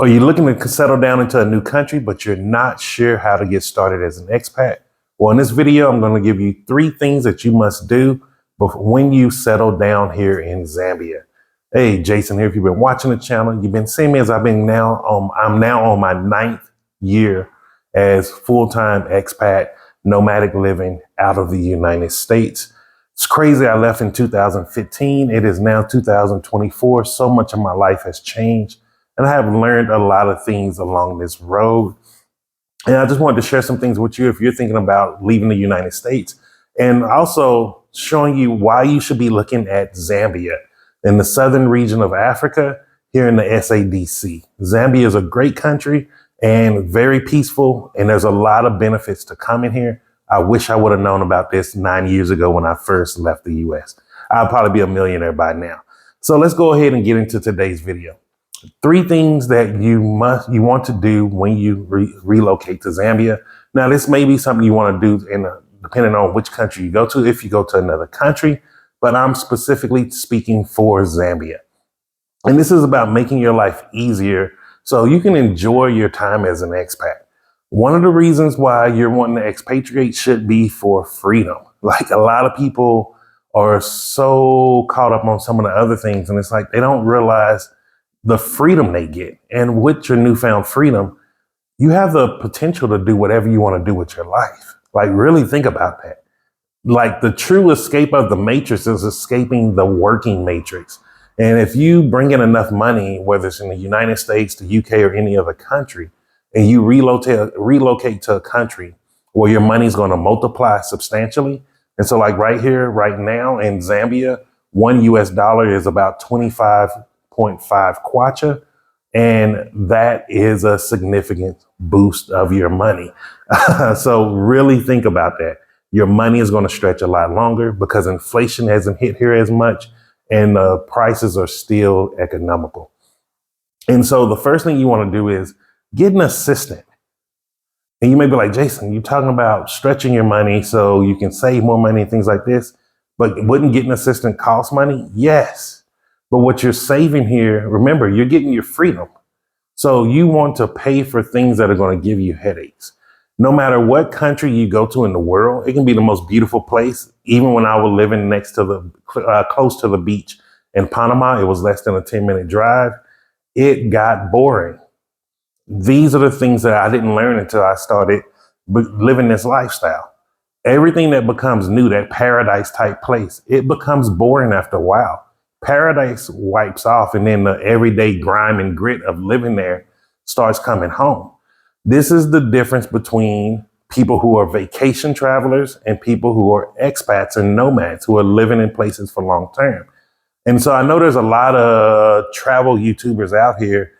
Or you're looking to settle down into a new country, but you're not sure how to get started as an expat? Well, in this video, I'm going to give you 3 things that you must do when you settle down here in Zambia. Hey, Jason here. If you've been watching the channel, you've been seeing me as I'm now on my 9th year as full-time expat, nomadic living out of the United States. It's crazy. I left in 2015. It is now 2024. So much of my life has changed. And I have learned a lot of things along this road. And I just wanted to share some things with you if you're thinking about leaving the United States, and also showing you why you should be looking at Zambia in the southern region of Africa here in the SADC. Zambia is a great country and very peaceful, and there's a lot of benefits to coming here. I wish I would have known about this 9 years ago when I first left the US. I'd probably be a millionaire by now. So let's go ahead and get into today's video. 3 things that you want to do when you relocate to Zambia. Now, this may be something you want to do depending on which country you go to, if you go to another country, but I'm specifically speaking for Zambia. And this is about making your life easier so you can enjoy your time as an expat. One of the reasons why you're wanting to expatriate should be for freedom. Like, a lot of people are so caught up on some of the other things, and it's like they don't realize the freedom they get. And with your newfound freedom, you have the potential to do whatever you want to do with your life. Like, really think about that. Like, the true escape of the matrix is escaping the working matrix. And if you bring in enough money, whether it's in the United States, the UK, or any other country, and you relocate to a country where your money's going to multiply substantially. And so, like, right here, right now in Zambia, $1 is about 25.5 kwacha, and that is a significant boost of your money. So really think about that. Your money is going to stretch a lot longer because inflation hasn't hit here as much, and the prices are still economical. And so the first thing you want to do is get an assistant. And you may be like, Jason, you're talking about stretching your money so you can save more money and things like this, but wouldn't getting an assistant cost money? Yes. But what you're saving here, remember, you're getting your freedom. So you want to pay for things that are going to give you headaches. No matter what country you go to in the world, it can be the most beautiful place. Even when I was living next to close to the beach in Panama, it was less than a 10-minute drive. It got boring. These are the things that I didn't learn until I started living this lifestyle. Everything that becomes new, that paradise type place, it becomes boring after a while. Paradise wipes off, and then the everyday grime and grit of living there starts coming home. This is the difference between people who are vacation travelers and people who are expats and nomads who are living in places for long term. And so I know there's a lot of travel YouTubers out here,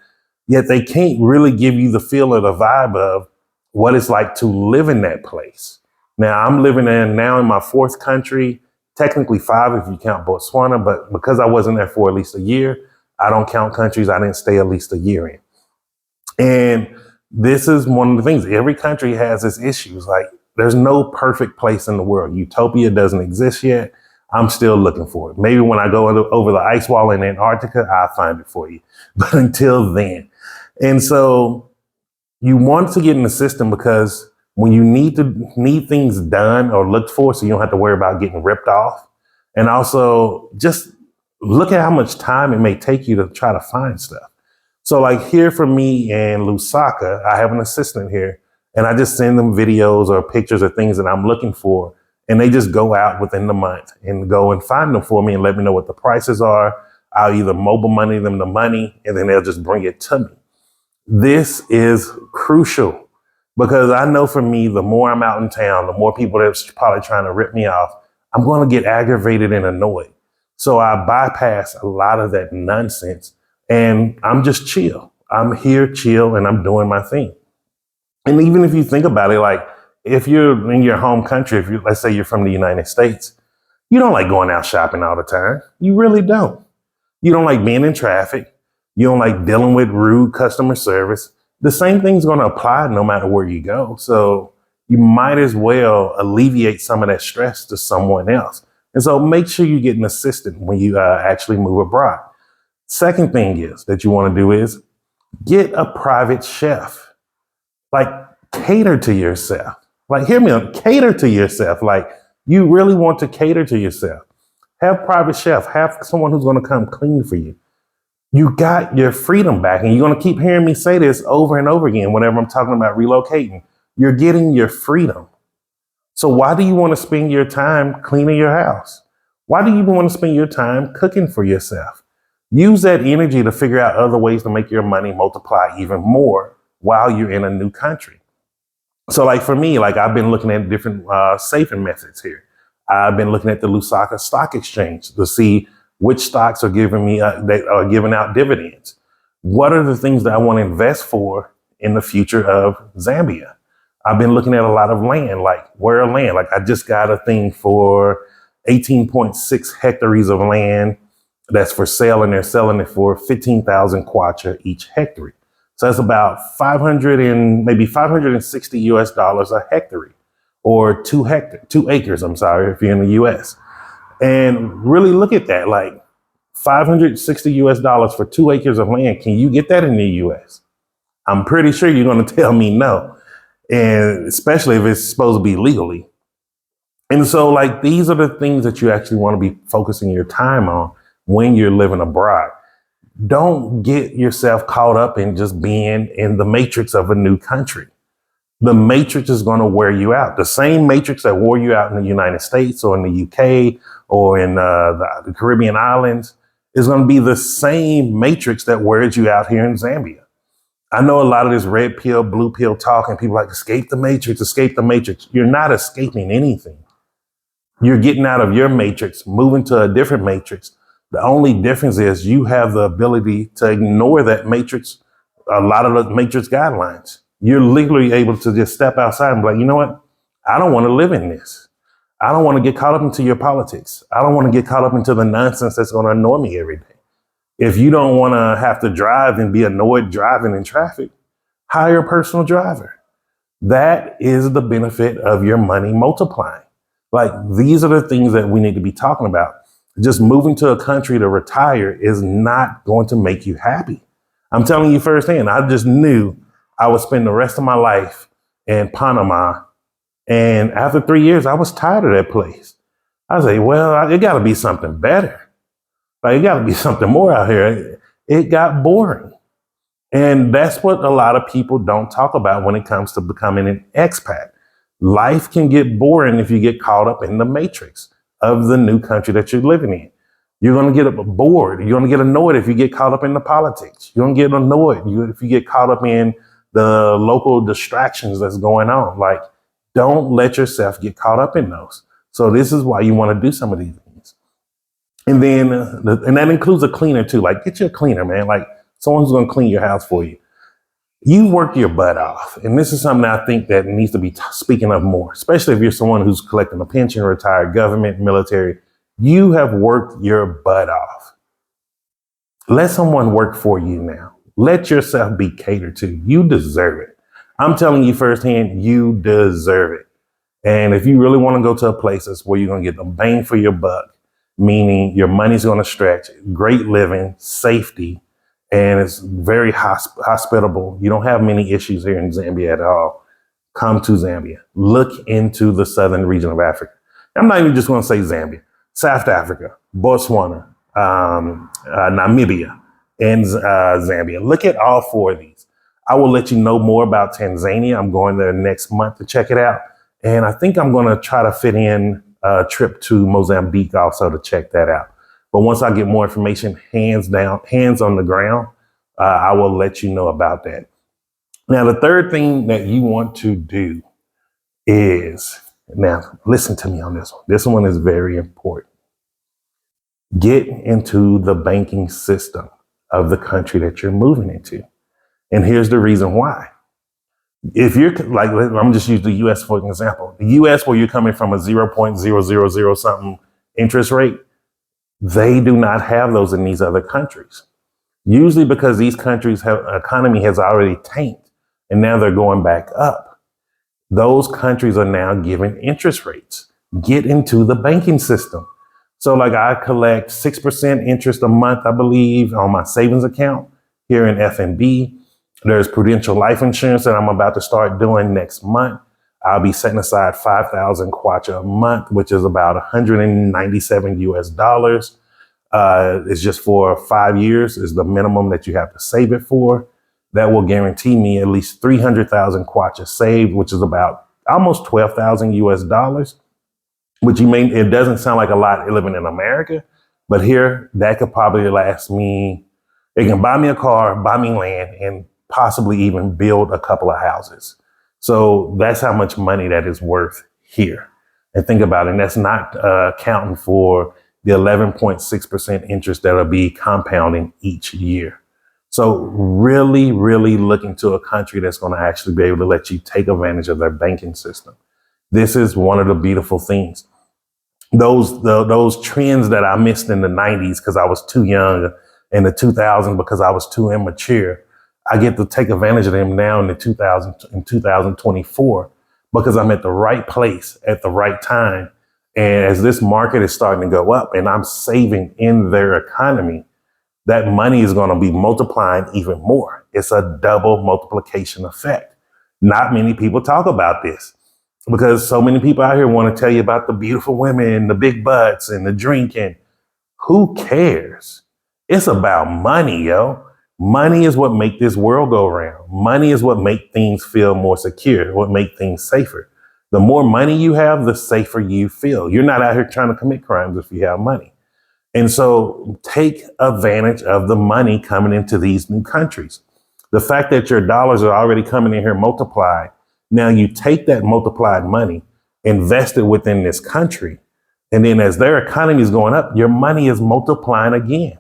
yet they can't really give you the feel or the vibe of what it's like to live in that place. Now, I'm living in my 4th country, technically 5 if you count Botswana, but because I wasn't there for at least a year, I don't count countries I didn't stay at least a year in. And this is one of the things. Every country has its issues. Like, there's no perfect place in the world. Utopia doesn't exist yet. I'm still looking for it. Maybe when I go over the ice wall in Antarctica, I'll find it for you. But until then. And so you want to get in the system because when you need things done or looked for, so you don't have to worry about getting ripped off. And also just look at how much time it may take you to try to find stuff. So like here for me in Lusaka, I have an assistant here, and I just send them videos or pictures of things that I'm looking for. And they just go out within the month and go and find them for me and let me know what the prices are. I'll either mobile money them the money, and then they'll just bring it to me. This is crucial because I know for me, the more I'm out in town, the more people that's probably trying to rip me off, I'm going to get aggravated and annoyed. So I bypass a lot of that nonsense, and I'm just chill. I'm here, chill, and I'm doing my thing. And even if you think about it, like if you're in your home country, let's say you're from the United States, you don't like going out shopping all the time. You really don't. You don't like being in traffic. You don't like dealing with rude customer service. The same thing's going to apply no matter where you go. So you might as well alleviate some of that stress to someone else. And so make sure you get an assistant when you actually move abroad. Second thing is that you want to do is Get a private chef. Like, cater to yourself. Like, hear me out, cater to yourself. Like, you really want to cater to yourself. Have private chef. Have someone who's going to come clean for you. You got your freedom back. And you're going to keep hearing me say this over and over again whenever I'm talking about relocating. You're getting your freedom. So why do you want to spend your time cleaning your house? Why do you want to spend your time cooking for yourself? Use that energy to figure out other ways to make your money multiply even more while you're in a new country. So like for me, like I've been looking at different saving methods here. I've been looking at the Lusaka Stock Exchange to see which stocks are giving me they are giving out dividends. What are the things that I want to invest for in the future of Zambia? I've been looking at a lot of land, like where land. Like I just got a thing for 18.6 hectares of land that's for sale, and they're selling it for 15,000 kwacha each hectare. So that's about 500 and maybe 560 US dollars a hectare, or 2 acres. I'm sorry, if you're in the US. And really look at that, like 560 US dollars for 2 acres of land. Can you get that in the US? I'm pretty sure you're going to tell me no. And especially if it's supposed to be legally. And so like, these are the things that you actually want to be focusing your time on when you're living abroad. Don't get yourself caught up in just being in the matrix of a new country. The matrix is going to wear you out. The same matrix that wore you out in the United States or in the UK or in the Caribbean islands is going to be the same matrix that wears you out here in Zambia. I know a lot of this red pill, blue pill talk, and people like, escape the matrix, escape the matrix. You're not escaping anything. You're getting out of your matrix, moving to a different matrix. The only difference is you have the ability to ignore that matrix, a lot of the matrix guidelines. You're legally able to just step outside and be like, you know what? I don't want to live in this. I don't want to get caught up into your politics. I don't want to get caught up into the nonsense that's going to annoy me every day. If you don't want to have to drive and be annoyed driving in traffic, hire a personal driver. That is the benefit of your money multiplying. Like, these are the things that we need to be talking about. Just moving to a country to retire is not going to make you happy. I'm telling you firsthand, I just knew I would spend the rest of my life in Panama. And after 3 years, I was tired of that place. I was like, well, it got to be something better. Like, it got to be something more out here. It got boring. And that's what a lot of people don't talk about when it comes to becoming an expat. Life can get boring if you get caught up in the matrix of the new country that you're living in. You're going to get bored. You're going to get annoyed if you get caught up in the politics. You're going to get annoyed if you get caught up in the local distractions that's going on. Like, don't let yourself get caught up in those. So this is why you want to do some of these things. And then, and that includes a cleaner too. Like, get you a cleaner, man. Like, someone who's going to clean your house for you. You worked your butt off. And this is something I think that needs to be speaking of more, especially if you're someone who's collecting a pension, retired, government, military. You have worked your butt off. Let someone work for you now. Let yourself be catered to. You deserve it. I'm telling you firsthand, you deserve it. And if you really want to go to places where you're going to get the bang for your buck, meaning your money's going to stretch, great living, safety, and it's very hospitable. You don't have many issues here in Zambia at all. Come to Zambia. Look into the southern region of Africa. I'm not even just going to say Zambia. South Africa, Botswana, Namibia, and Zambia. Look at all four of these. I will let you know more about Tanzania. I'm going there next month to check it out. And I think I'm going to try to fit in a trip to Mozambique also to check that out. But once I get more information, hands on the ground, I will let you know about that. Now, the third thing that you want to do is, now listen to me on this one. This one is very important. Get into the banking system of the country that you're moving into. And here's the reason why. If you're like, I'm just use the US for an example. The US, where you're coming from a 0.000 something interest rate, they do not have those in these other countries. Usually because these countries' economy has already tanked and now they're going back up. Those countries are now giving interest rates. Get into the banking system. So like, I collect 6% interest a month, I believe, on my savings account here in FNB. There's prudential life insurance that I'm about to start doing next month. I'll be setting aside 5,000 kwacha a month, which is about 197 US dollars. It's just for 5 years is the minimum that you have to save it for. That will guarantee me at least 300,000 kwacha saved, which is about almost 12,000 US dollars, which it doesn't sound like a lot living in America, but here that could probably last me. It can buy me a car, buy me land, and possibly even build a couple of houses. So that's how much money that is worth here. And think about it, and that's not accounting for the 11.6% interest that'll be compounding each year. So really, really look into a country that's going to actually be able to let you take advantage of their banking system. This is one of the beautiful things. Those trends that I missed in the 90s because I was too young, in the 2000s because I was too immature, I get to take advantage of them now in 2024 because I'm at the right place at the right time. And as this market is starting to go up and I'm saving in their economy, that money is going to be multiplying even more. It's a double multiplication effect. Not many people talk about this because so many people out here want to tell you about the beautiful women, the big butts and the drinking. Who cares? It's about money, yo. Money is what make this world go round. Money is what make things feel more secure, what make things safer. The more money you have, the safer you feel. You're not out here trying to commit crimes if you have money. And so take advantage of the money coming into these new countries. The fact that your dollars are already coming in here multiplied. Now you take that multiplied money, invest it within this country. And then as their economy is going up, your money is multiplying again.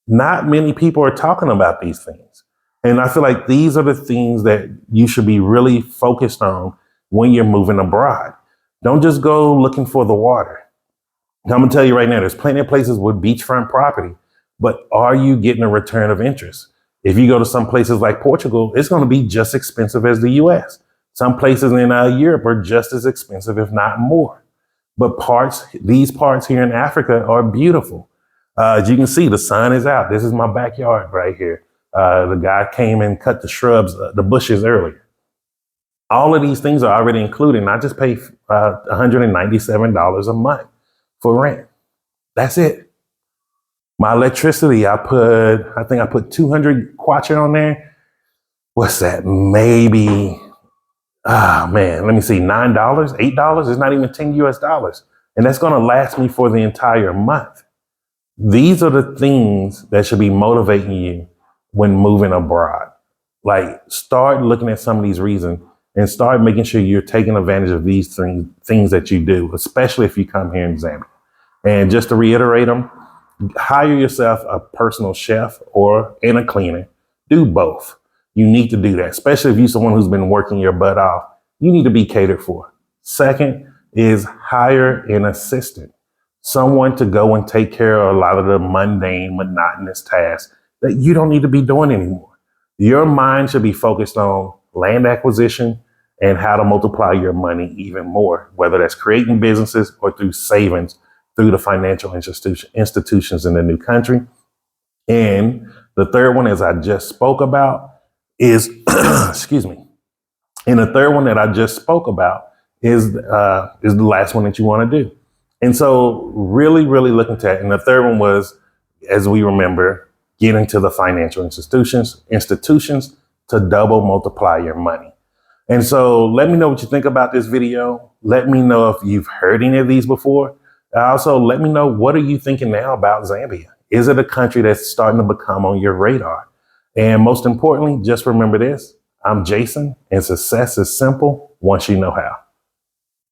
Not many people are talking about these things. And I feel like these are the things that you should be really focused on when you're moving abroad. Don't just go looking for the water. I'm going to tell you right now, there's plenty of places with beachfront property, but are you getting a return of interest? If you go to some places like Portugal, it's going to be just expensive as the US. Some places in Europe are just as expensive, if not more. But these parts here in Africa are beautiful. As you can see, the sun is out. This is my backyard right here. The guy came and cut the shrubs, the bushes earlier. All of these things are already included. And I just pay $197 a month for rent. That's it. My electricity, I think I put 200 kwacha on there. What's that? Maybe, let me see, $9, $8. It's not even 10 US dollars. And that's going to last me for the entire month. These are the things that should be motivating you when moving abroad. Like, start looking at some of these reasons and start making sure you're taking advantage of these things that you do, especially if you come here in Zambia. And just to reiterate them, hire yourself a personal chef and a cleaner. Do both. You need to do that, especially if you're someone who's been working your butt off. You need to be catered for. Second is hire an assistant. Someone to go and take care of a lot of the mundane, monotonous tasks that you don't need to be doing anymore. Your mind should be focused on land acquisition and how to multiply your money even more, whether that's creating businesses or through savings through the financial institutions in the new country. And the third one, as I just spoke about, is, excuse me. And the third one that I just spoke about is the last one that you want to do. And so really, really look into that. And the third one was, as we remember, get into the financial institutions to double multiply your money. And so let me know what you think about this video. Let me know if you've heard any of these before. Also, let me know, what are you thinking now about Zambia? Is it a country that's starting to become on your radar? And most importantly, just remember this, I'm Jason, and success is simple once you know how.